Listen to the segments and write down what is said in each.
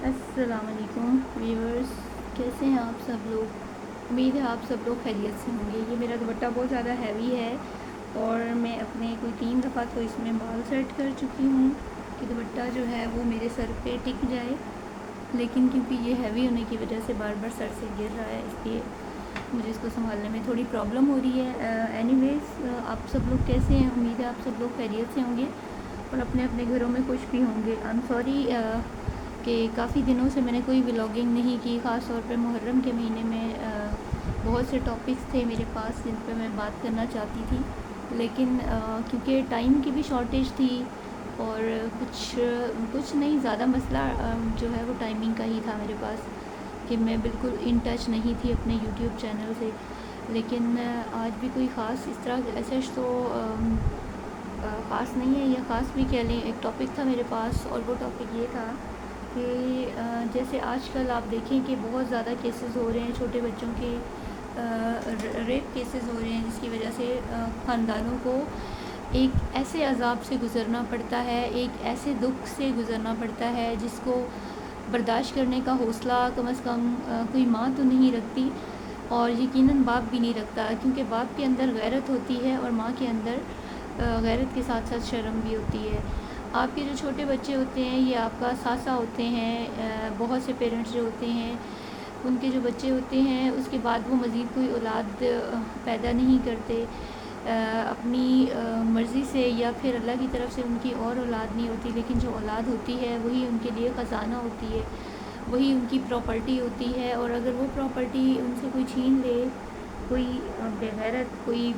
अस्सलाम वालेकुम व्यूअर्स, कैसे हैं आप सब लोग। उम्मीद है आप सब लोग खैरियत से होंगे। ये मेरा दुपट्टा बहुत ज़्यादा हैवी है और मैं अपने कोई 3 दफ़ा तो इसमें बाल सेट कर चुकी हूँ कि दुपट्टा जो है वो मेरे सर पे टिक जाए, लेकिन क्योंकि ये हैवी होने की वजह से बार बार सर से गिर रहा है, इसलिए मुझे इसको संभालने में थोड़ी प्रॉब्लम हो रही है। एनीवेज़, आप सब लोग कैसे हैं। उम्मीद है आप सब लोग खैरियत से होंगे और अपने अपने घरों में खुश भी होंगे। आई एम सॉरी कि काफ़ी दिनों से मैंने कोई व्लॉगिंग नहीं की। ख़ास तौर पर मुहर्रम के महीने में बहुत से टॉपिक्स थे मेरे पास जिन पे मैं बात करना चाहती थी, लेकिन क्योंकि टाइम की भी शॉर्टेज थी और कुछ नहीं ज़्यादा मसला जो है वो टाइमिंग का ही था मेरे पास, कि मैं बिल्कुल इन टच नहीं थी अपने यूट्यूब चैनल से। लेकिन आज भी कोई ख़ास इस तरह ऐसे तो ख़ास नहीं है, या ख़ास भी कह लें। एक टॉपिक था मेरे पास और वो टॉपिक ये था कि जैसे आजकल आप देखें कि बहुत ज़्यादा केसेस हो रहे हैं छोटे बच्चों के, रेप केसेस हो रहे हैं, जिसकी वजह से ख़ानदानों को एक ऐसे अज़ाब से गुज़रना पड़ता है, एक ऐसे दुख से गुज़रना पड़ता है जिसको बर्दाश्त करने का हौसला कम से कम कोई माँ तो नहीं रखती, और यकीनन बाप भी नहीं रखता, क्योंकि बाप के अंदर गैरत होती है और माँ के अंदर गैरत के साथ साथ शर्म भी होती है। आपके जो छोटे बच्चे होते हैं ये आपका सासा होते हैं। बहुत से पेरेंट्स जो होते हैं उनके जो बच्चे होते हैं उसके बाद वो मज़ीद कोई औलाद पैदा नहीं करते अपनी मर्ज़ी से, या फिर अल्लाह की तरफ से उनकी और औलाद नहीं होती, लेकिन जो औलाद होती है वही उनके लिए ख़जाना होती है, वही उनकी प्रॉपर्टी होती है। और अगर वो प्रॉपर्टी उनसे कोई छीन ले, कोई बेगैरत, कोई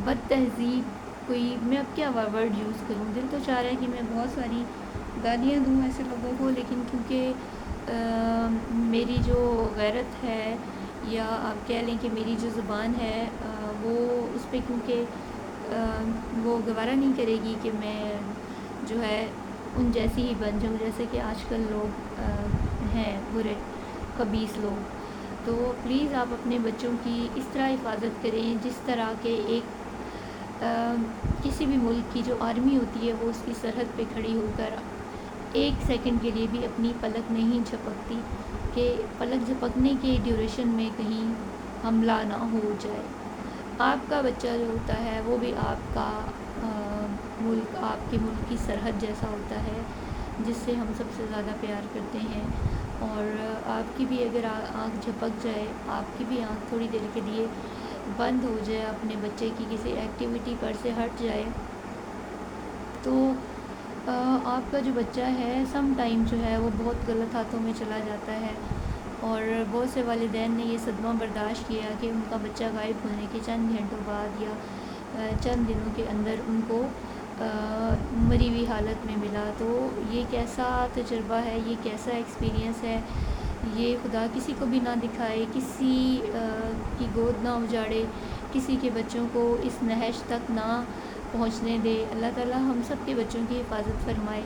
बद तहज़ीब, कोई, मैं अब क्या वर्ड यूज़ करूँ। दिल तो चाह रहा है कि मैं बहुत सारी गालियाँ दूँ ऐसे लोगों को, लेकिन क्योंकि मेरी जो गैरत है, या आप कह लें कि मेरी जो ज़ुबान है वो उस पर, क्योंकि वो गवारा नहीं करेगी कि मैं जो है उन जैसी ही बन जाऊँ जैसे कि आजकल लोग हैं, बुरे खबीस लोग। तो प्लीज़ आप अपने बच्चों की इस तरह हिफाजत करें जिस तरह के एक किसी भी मुल्क की जो आर्मी होती है वो उसकी सरहद पे खड़ी होकर एक सेकंड के लिए भी अपनी पलक नहीं झपकती, कि पलक झपकने के ड्यूरेशन में कहीं हमला ना हो जाए। आपका बच्चा जो होता है वो भी आपका मुल्क, आपके मुल्क की सरहद जैसा होता है, जिससे हम सबसे ज़्यादा प्यार करते हैं। और आपकी भी अगर आँख झपक जाए, आपकी भी आँख थोड़ी देर के लिए बंद हो जाए, अपने बच्चे की किसी एक्टिविटी पर से हट जाए, तो आपका जो बच्चा है सम टाइम जो है वो बहुत गलत हाथों में चला जाता है। और बहुत से वालिदैन ने ये सदमा बर्दाश्त किया कि उनका बच्चा गायब होने के चंद घंटों बाद या चंद दिनों के अंदर उनको मरी हुई हालत में मिला। तो ये कैसा तजुर्बा है, ये कैसा एक्सपीरियंस है, ये खुदा किसी को भी ना दिखाए, किसी की गोद ना उजाड़े, किसी के बच्चों को इस नहश तक ना पहुंचने दे। अल्लाह ताला हम सब के बच्चों की हिफाजत फरमाए,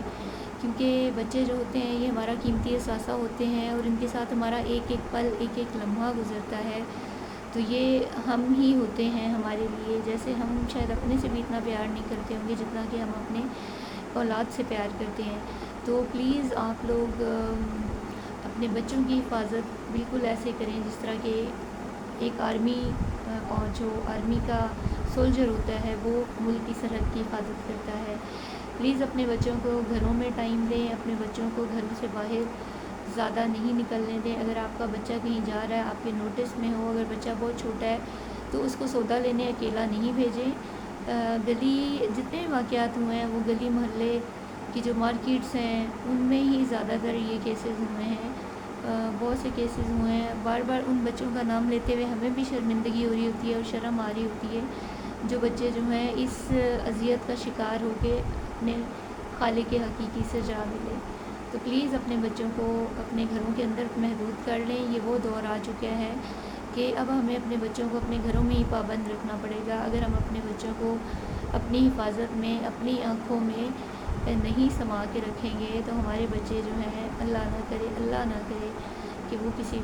क्योंकि बच्चे जो होते हैं ये हमारा कीमती असासा होते हैं और इनके साथ हमारा एक एक पल, एक एक लम्हा गुज़रता है। तो ये हम ही होते हैं हमारे लिए, जैसे हम शायद अपने से भी इतना प्यार नहीं करते होंगे जितना कि हम अपने औलाद से प्यार करते हैं। तो प्लीज़ आप लोग अपने बच्चों की हिफाजत बिल्कुल ऐसे करें जिस तरह के एक आर्मी, और जो आर्मी का सोल्जर होता है वो मुल्क की सरहद की हिफाजत करता है। प्लीज़ अपने बच्चों को घरों में टाइम दें, अपने बच्चों को घरों से बाहर ज़्यादा नहीं निकलने दें। अगर आपका बच्चा कहीं जा रहा है, आपके नोटिस में हो, अगर बच्चा बहुत छोटा है तो उसको सौदा लेने अकेला नहीं भेजें। गली जितने वाक़यात हुए हैं वो गली मोहल्ले की जो मार्केट्स हैं उनमें ही ज़्यादातर ये केसेस हुए हैं। बहुत से केसेस हुए हैं। बार बार उन बच्चों का नाम लेते हुए हमें भी शर्मिंदगी हो रही होती है और शर्म आ रही होती है, जो बच्चे जो हैं इस अज़ियत का शिकार होके अपने खालिक हकीकी से जा मिले। तो प्लीज़ अपने बच्चों को अपने घरों के अंदर महदूद कर लें। ये वो दौर आ चुका है कि अब हमें अपने बच्चों को अपने घरों में ही पाबंद रखना पड़ेगा। अगर हम अपने बच्चों को अपनी हिफाजत में, अपनी आँखों में नहीं समा के रखेंगे तो हमारे बच्चे जो हैं, अल्लाह ना करे कि वो किसी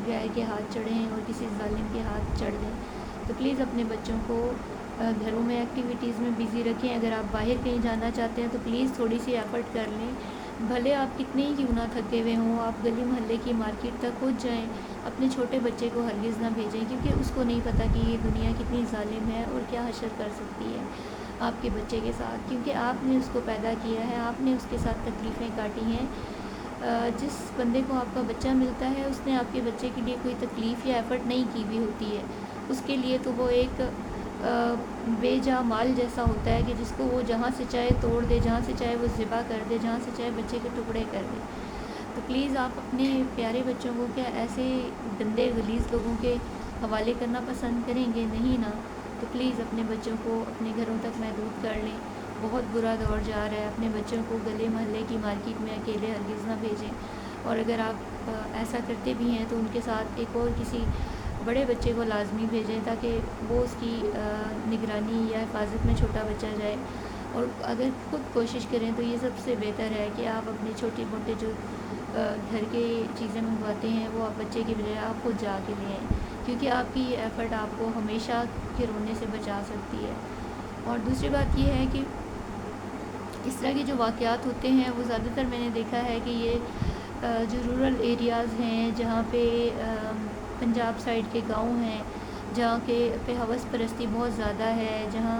गैर के हाथ चढ़ें और किसी ज़ालिम के हाथ चढ़ दें। तो प्लीज़ अपने बच्चों को घरों में एक्टिविटीज़ में बिज़ी रखें। अगर आप बाहर कहीं जाना चाहते हैं तो प्लीज़ थोड़ी सी एफ़र्ट कर लें, भले आप कितने ही क्यों ना थके हुए हों, आप गली मोहल्ले की मार्केट तक पहुँच जाएँ, अपने छोटे बच्चे को हरगिज़ ना भेजें, क्योंकि उसको नहीं पता कि ये दुनिया कितनी ज़ालिम है और क्या हशर कर सकती है आपके बच्चे के साथ, क्योंकि आपने उसको पैदा किया है, आपने उसके साथ तकलीफ़ें काटी हैं। जिस बंदे को आपका बच्चा मिलता है उसने आपके बच्चे के लिए कोई तकलीफ़ या एफ़र्ट नहीं की हुई होती है। उसके लिए तो वो एक बेजा माल जैसा होता है कि जिसको वो जहाँ से चाहे तोड़ दे, जहाँ से चाहे वो ज़िबा कर दे, जहाँ से चाहे बच्चे के टुकड़े कर दे। तो प्लीज़ आप अपने प्यारे बच्चों को क्या ऐसे गंदे गलीज़ लोगों के हवाले करना पसंद करेंगे? नहीं ना। तो प्लीज़ अपने बच्चों को अपने घरों तक महदूद कर लें। बहुत बुरा दौर जा रहा है, अपने बच्चों को गले मोहल्ले की मार्केट में अकेले हरगिज़ ना भेजें। और अगर आप ऐसा करते भी हैं तो उनके साथ एक और किसी बड़े बच्चे को लाजमी भेजें, ताकि वो उसकी निगरानी या हिफाजत में छोटा बच्चा जाए। और अगर खुद कोशिश करें तो ये सबसे बेहतर है कि आप अपने छोटे मोटे जो घर के चीज़ें मंगवाते हैं वो आप बच्चे के बजाय आप खुद जा के ले आएँ, क्योंकि आपकी ये एफ़र्ट आपको हमेशा के रोने से बचा सकती है। और दूसरी बात ये है कि इस तरह के जो वाक़यात होते हैं वो ज़्यादातर मैंने देखा है कि ये जो रूरल एरियाज़ हैं, जहाँ पे पंजाब साइड के गांव हैं, जहाँ पे हवस परस्ती बहुत ज़्यादा है, जहाँ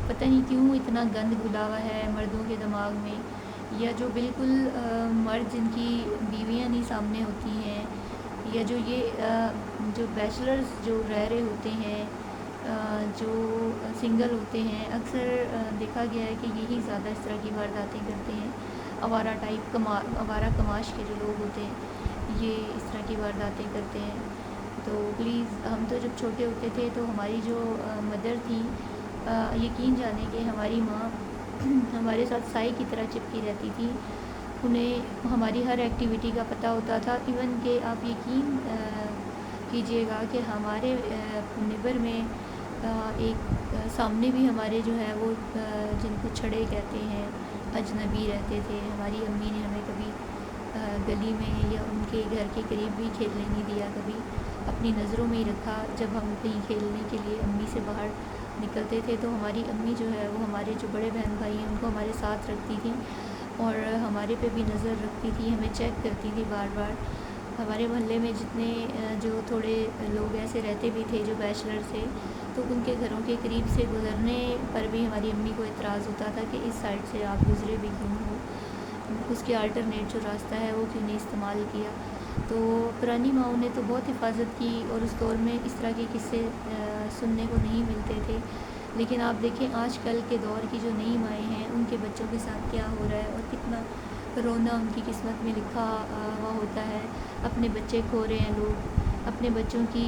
पता नहीं क्यों इतना गंद घुला हुआ है मर्दों के दिमाग में, या जो बिल्कुल मर्द जिनकी बीवियाँ नहीं सामने होती हैं, या जो ये जो बैचलर्स जो रह रहे होते हैं, जो सिंगल होते हैं, अक्सर देखा गया है कि यही ज़्यादा इस तरह की वारदातें करते हैं। आवारा कमाश के जो लोग होते हैं ये इस तरह की वारदातें करते हैं। तो प्लीज़, हम तो जब छोटे होते थे तो हमारी जो मदर थी, यकीन जाने कि हमारी माँ हमारे साथ साई की तरह चिपकी रहती थी। उन्हें हमारी हर एक्टिविटी का पता होता था। इवन कि आप यकीन कीजिएगा कि हमारे नेबर में एक सामने भी हमारे जो है वो जिनको छड़े कहते हैं, अजनबी रहते थे। हमारी अम्मी ने हमें कभी गली में या उनके घर के करीब भी खेलने नहीं दिया, कभी अपनी नज़रों में ही रखा। जब हम कहीं खेलने के लिए अम्मी से बाहर निकलते थे तो हमारी अम्मी जो है वो हमारे जो बड़े बहन भाई हैं उनको हमारे साथ रखती थी और हमारे पे भी नज़र रखती थी, हमें चेक करती थी बार बार। हमारे मोहल्ले में जितने जो थोड़े लोग ऐसे रहते भी थे जो बैचलर थे, तो उनके घरों के करीब से गुज़रने पर भी हमारी अम्मी को एतराज़ होता था कि इस साइड से आप गुज़रे भी क्यों हो, उसके अल्टरनेट जो रास्ता है वो क्यों नहीं इस्तेमाल किया। तो पुरानी माओं ने तो बहुत हिफाजत की और उस दौर में इस तरह के किस्से सुनने को नहीं मिलते थे। लेकिन आप देखें आजकल के दौर की जो नई माएँ हैं उनके बच्चों के साथ क्या हो रहा है और कितना रोना उनकी किस्मत में लिखा हुआ होता है। अपने बच्चे खो रहे हैं लोग, अपने बच्चों की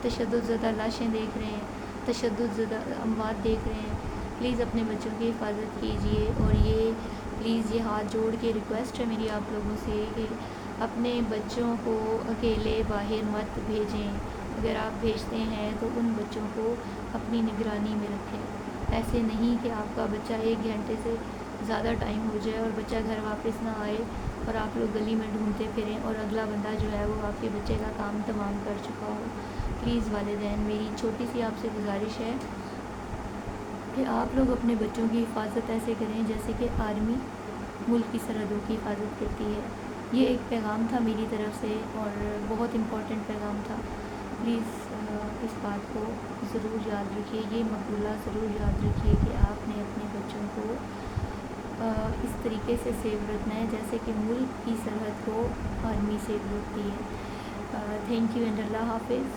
तशद्दुद-ज़दा लाशें देख रहे हैं, तशद्दुद-ज़दा अमवात देख रहे हैं। प्लीज़ अपने बच्चों की हिफाजत कीजिए। और ये प्लीज़ ये हाथ जोड़ के रिक्वेस्ट है मेरी आप लोगों से कि अपने बच्चों को अकेले बाहर मत भेजें। अगर आप भेजते हैं तो उन बच्चों को अपनी निगरानी में रखें। ऐसे नहीं कि आपका बच्चा 1 घंटे से ज़्यादा टाइम हो जाए और बच्चा घर वापस ना आए और आप लोग गली में ढूंढते फिरें और अगला बंदा जो है वो आपके बच्चे का काम तमाम कर चुका हो। प्लीज़ वालिदैन, मेरी छोटी सी आपसे गुजारिश है कि आप लोग अपने बच्चों की हिफाजत ऐसे करें जैसे कि आर्मी मुल्क की सरहदों की हिफाजत करती है। ये एक पैगाम था मेरी तरफ से और बहुत इम्पोर्टेंट पैगाम था। प्लीज़ इस बात को ज़रूर याद रखिए, ये मकबूला ज़रूर याद रखिए कि आपने अपने बच्चों को इस तरीके से सेव रखना है जैसे कि मुल्क की सरहद को आर्मी सेव रखती है। थैंक यू एंड अल्लाह हाफिज़।